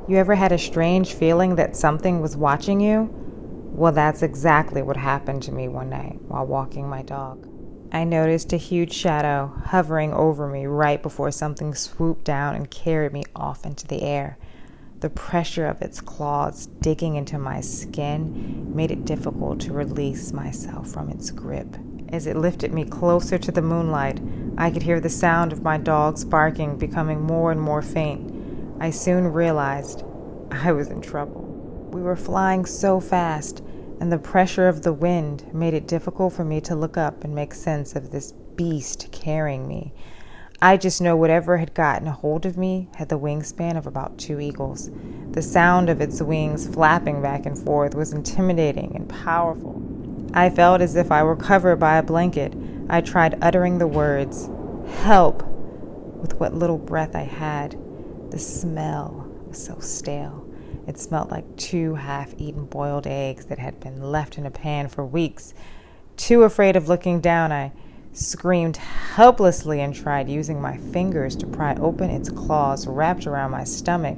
You ever had a strange feeling that something was watching you? Well, that's exactly what happened to me one night while walking my dog. I noticed a huge shadow hovering over me right before something swooped down and carried me off into the air. The pressure of its claws digging into my skin made it difficult to release myself from its grip. As it lifted me closer to the moonlight, I could hear the sound of my dog's barking becoming more and more faint. I soon realized I was in trouble. We were flying so fast, and the pressure of the wind made it difficult for me to look up and make sense of this beast carrying me. I just know whatever had gotten a hold of me had the wingspan of about 2 eagles. The sound of its wings flapping back and forth was intimidating and powerful. I felt as if I were covered by a blanket. I tried uttering the words, "Help," with what little breath I had. The smell was so stale. It smelled like 2 half-eaten boiled eggs that had been left in a pan for weeks. Too afraid of looking down, I screamed helplessly and tried using my fingers to pry open its claws wrapped around my stomach,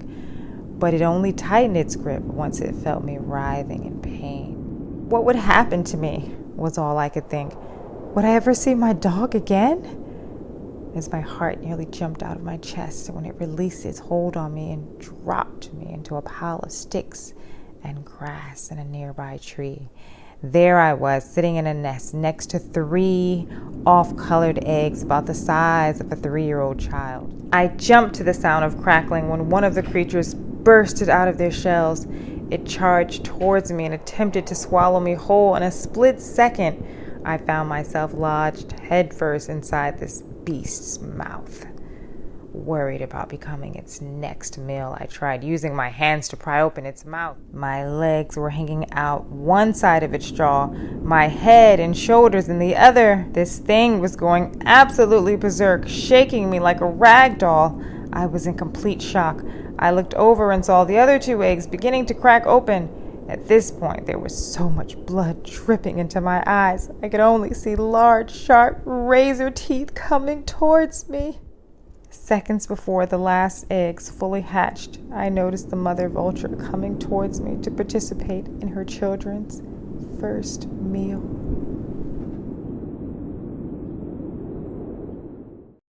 but it only tightened its grip once it felt me writhing in pain. What would happen to me was all I could think. Would I ever see my dog again? As my heart nearly jumped out of my chest when it released its hold on me and dropped me into a pile of sticks and grass in a nearby tree. There I was, sitting in a nest next to 3 off-colored eggs about the size of a 3-year-old child. I jumped to the sound of crackling when one of the creatures bursted out of their shells. It charged towards me and attempted to swallow me whole. In a split second, I found myself lodged headfirst inside this beast's mouth. Worried about becoming its next meal, I tried using my hands to pry open its mouth. My legs were hanging out one side of its jaw, my head and shoulders in the other. This thing was going absolutely berserk, shaking me like a rag doll. I was in complete shock. I looked over and saw the other 2 eggs beginning to crack open. At this point, there was so much blood dripping into my eyes. I could only see large, sharp razor teeth coming towards me. Seconds before the last eggs fully hatched, I noticed the mother vulture coming towards me to participate in her children's first meal.